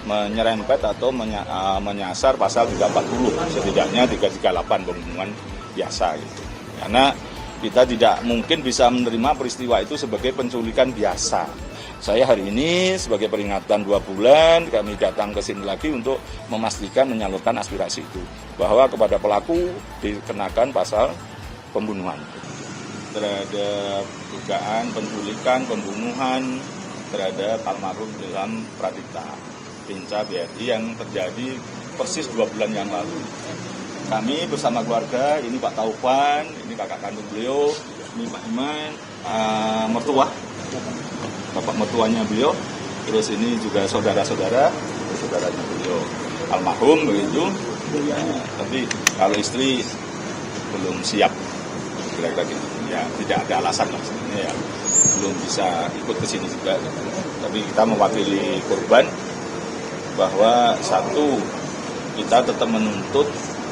menyerempet atau menyasar pasal 340, setidaknya 338 pembunuhan biasa gitu. Karena kita tidak mungkin bisa menerima peristiwa itu sebagai penculikan biasa. Saya hari ini sebagai peringatan 2 bulan kami datang ke sini lagi untuk memastikan menyalurkan aspirasi itu, bahwa kepada pelaku dikenakan pasal pembunuhan terhadap dugaan penculikan, pembunuhan terhadap almarhum Ilham Pradipta, Pinca BRI yang terjadi persis 2 bulan yang lalu. Kami bersama keluarga, ini Pak Taufan, ini kakak kandung beliau, ini Pak Iman, mertua, bapak mertuanya beliau, terus ini juga saudara-saudaranya beliau, almarhum begitu. Ya, tapi kalau istri belum siap, kira-kira gitu. Ya, tidak ada alasan lah sebenarnya ya, belum bisa ikut ke sini juga. Tapi kita mewakili korban bahwa satu, kita tetap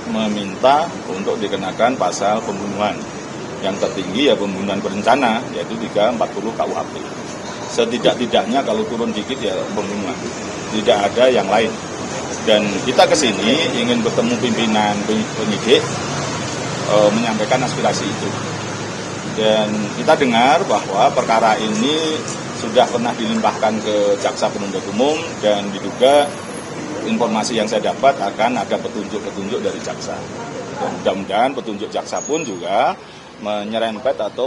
meminta untuk dikenakan pasal pembunuhan. Yang tertinggi ya pembunuhan berencana, yaitu 340 KUHP. Setidak-tidaknya kalau turun dikit ya pembunuhan. Tidak ada yang lain. Dan kita ke sini ingin bertemu pimpinan penyidik, menyampaikan aspirasi itu. Dan kita dengar bahwa perkara ini sudah pernah dilimpahkan ke Jaksa Penuntut Umum dan diduga informasi yang saya dapat akan ada petunjuk-petunjuk dari jaksa. Dan mudah-mudahan petunjuk jaksa pun juga menyerempet atau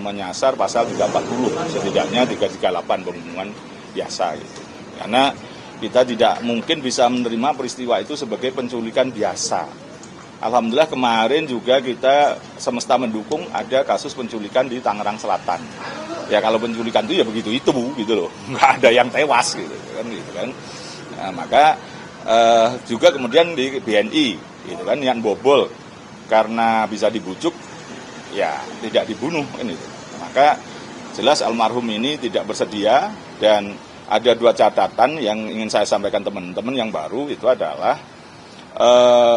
menyasar pasal 340, setidaknya 338 pembunuhan biasa gitu. Karena kita tidak mungkin bisa menerima peristiwa itu sebagai penculikan biasa. Alhamdulillah kemarin juga kita semesta mendukung ada kasus penculikan di Tangerang Selatan. Ya kalau penculikan itu ya begitu gitu loh, nggak ada yang tewas gitu kan. Nah, maka juga kemudian di BNI gitu kan, yang bobol karena bisa dibujuk ya tidak dibunuh ini. Maka jelas almarhum ini tidak bersedia, dan ada 2 catatan yang ingin saya sampaikan teman-teman yang baru itu adalah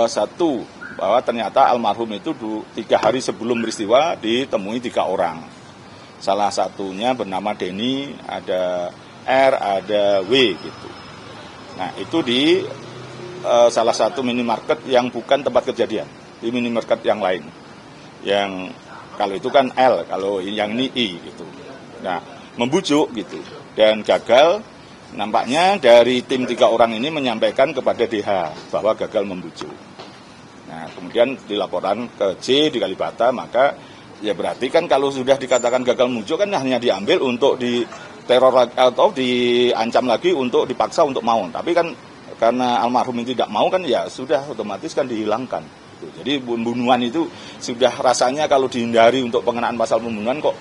satu, bahwa ternyata almarhum itu 3 hari sebelum peristiwa ditemui 3 orang. Salah satunya bernama Denny, ada R, ada W gitu. Nah itu di salah satu minimarket yang bukan tempat kejadian, di minimarket yang lain. Yang kalau itu kan L, kalau yang ini I gitu. Nah membujuk gitu, dan gagal. Nampaknya dari tim 3 orang ini menyampaikan kepada DH bahwa gagal membujuk. Nah kemudian dilaporkan ke C di Kalibata, maka ya berarti kan kalau sudah dikatakan gagal membujuk kan hanya diambil untuk diteror atau diancam lagi untuk dipaksa untuk mau. Tapi kan karena almarhum ini tidak mau kan ya sudah otomatis kan dihilangkan. Jadi pembunuhan itu sudah rasanya kalau dihindari untuk pengenaan pasal pembunuhan kok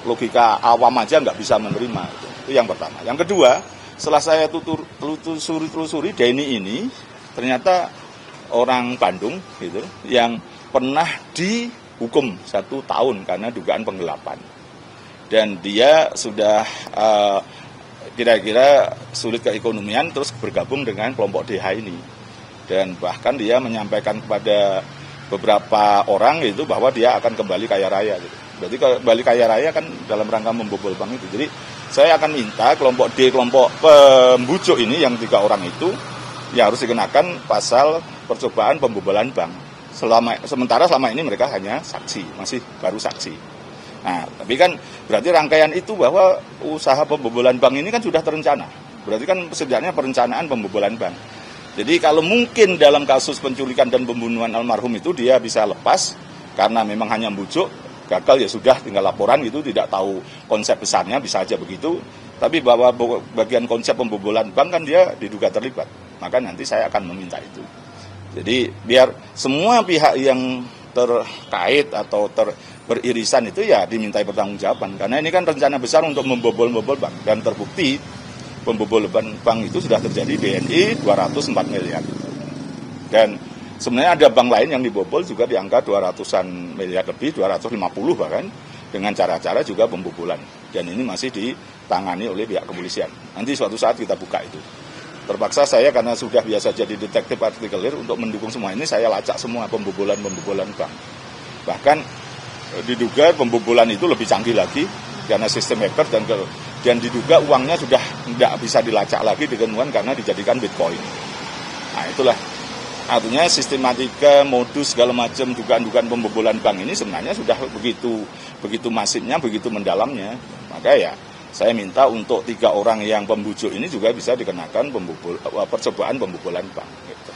logika awam aja nggak bisa menerima. Itu yang pertama. Yang kedua, setelah saya telusuri Denny ini ternyata orang Bandung gitu yang pernah dihukum 1 tahun karena dugaan penggelapan, dan dia sudah kira-kira sulit keekonomian terus bergabung dengan kelompok DH ini, dan bahkan dia menyampaikan kepada beberapa orang itu bahwa dia akan kembali kaya raya gitu. Berarti kembali kaya raya kan dalam rangka membobol bank itu. Jadi saya akan minta kelompok D, kelompok pembujuk ini yang 3 orang itu ya harus dikenakan pasal percobaan pembobolan bank. Sementara selama ini mereka hanya saksi, masih baru saksi. Nah, tapi kan berarti rangkaian itu bahwa usaha pembobolan bank ini kan sudah terencana. Berarti kan setidaknya perencanaan pembobolan bank. Jadi kalau mungkin dalam kasus penculikan dan pembunuhan almarhum itu dia bisa lepas karena memang hanya membujuk, gagal ya sudah tinggal laporan gitu, tidak tahu konsep besarnya, bisa aja begitu. Tapi bahwa bagian konsep pembobolan bank kan dia diduga terlibat. Maka nanti saya akan meminta itu. Jadi biar semua pihak yang terkait atau beririsan itu ya dimintai pertanggungjawaban. Karena ini kan rencana besar untuk membobol bank, dan terbukti pembobolan bank itu sudah terjadi BNI 204 miliar. Dan sebenarnya ada bank lain yang dibobol juga di angka 200-an miliar lebih, 250 bahkan, dengan cara-cara juga pembobolan. Dan ini masih ditangani oleh pihak kepolisian. Nanti suatu saat kita buka itu. Terpaksa saya karena sudah biasa jadi detektif partikelir untuk mendukung semua ini, saya lacak semua pembobolan bank. Bahkan diduga pembobolan itu lebih canggih lagi karena sistem hacker, dan diduga uangnya sudah nggak bisa dilacak lagi diketemukan karena dijadikan Bitcoin. Nah itulah artinya sistematika, modus segala macam dugaan-dugaan pembobolan bank ini sebenarnya sudah begitu masifnya, begitu mendalamnya. Maka ya saya minta untuk 3 orang yang pembujuk ini juga bisa dikenakan percobaan pembobolan bank. Gitu.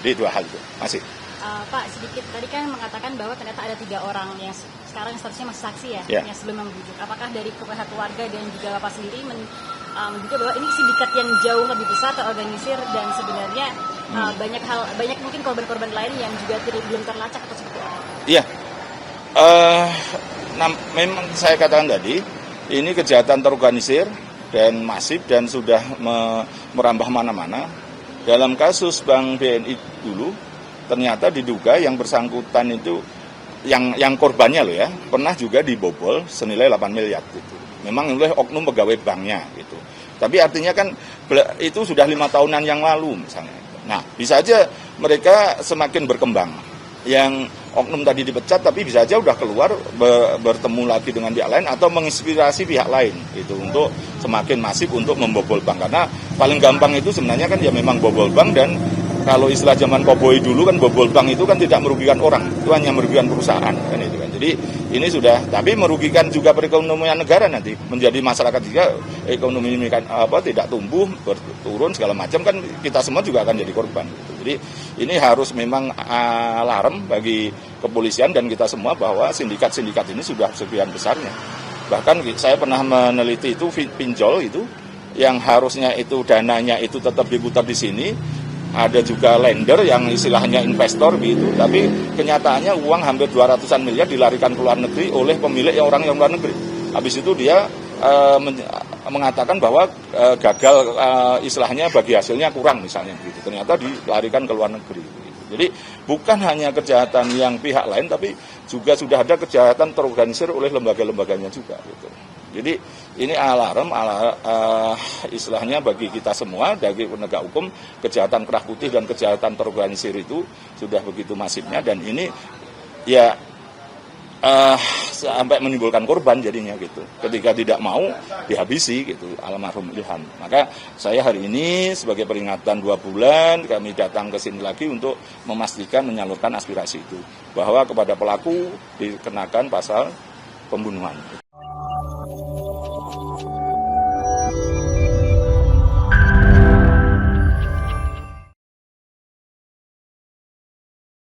Jadi 2 hal itu masih. Pak, sedikit tadi kan mengatakan bahwa ternyata ada 3 orang yang sekarang statusnya masih saksi ya, yang sebelum membujuk. Apakah dari pihak keluarga dan juga Bapak sendiri menduga bahwa ini sindikat yang jauh lebih besar terorganisir dan sebenarnya banyak mungkin korban-korban lain yang juga belum terlacak atau seperti apa? Iya, memang saya katakan tadi ini kejahatan terorganisir dan masif dan sudah merambah mana-mana. Dalam kasus Bank BNI dulu ternyata diduga yang bersangkutan itu yang korbannya loh ya pernah juga dibobol senilai 8 miliar gitu. Memang oleh oknum pegawai banknya gitu. Tapi artinya kan itu sudah 5 tahunan yang lalu misalnya. Nah bisa aja mereka semakin berkembang. Yang oknum tadi dipecat tapi bisa aja udah keluar bertemu lagi dengan pihak lain atau menginspirasi pihak lain gitu untuk semakin masif untuk membobol bank. Karena paling gampang itu sebenarnya kan ya memang bobol bank dan kalau istilah zaman koboi dulu kan bobol bank itu kan tidak merugikan orang, itu hanya merugikan perusahaan kan itu kan. Jadi ini sudah, tapi merugikan juga perekonomian negara nanti, menjadi masyarakat juga ekonomi tidak tumbuh, berturun segala macam kan kita semua juga akan jadi korban. Gitu. Jadi ini harus memang alarm bagi kepolisian dan kita semua bahwa sindikat-sindikat ini sudah sekian besarnya. Bahkan saya pernah meneliti itu pinjol itu yang harusnya itu dananya itu tetap diputar di sini. Ada juga lender yang istilahnya investor gitu, tapi kenyataannya uang hampir 200-an miliar dilarikan ke luar negeri oleh pemilik orang yang luar negeri. Habis itu dia mengatakan bahwa gagal istilahnya bagi hasilnya kurang misalnya gitu. Ternyata dilarikan ke luar negeri. Gitu. Jadi bukan hanya kejahatan yang pihak lain, tapi juga sudah ada kejahatan terorganisir oleh lembaga-lembaganya juga gitu. Jadi ini alarm istilahnya bagi kita semua, bagi penegak hukum, kejahatan kerah putih dan kejahatan terorganisir itu sudah begitu masifnya dan ini ya sampai menimbulkan korban jadinya gitu. Ketika tidak mau dihabisi gitu almarhum Ilham. Maka saya hari ini sebagai peringatan 2 bulan kami datang ke sini lagi untuk memastikan menyalurkan aspirasi itu bahwa kepada pelaku dikenakan pasal pembunuhan.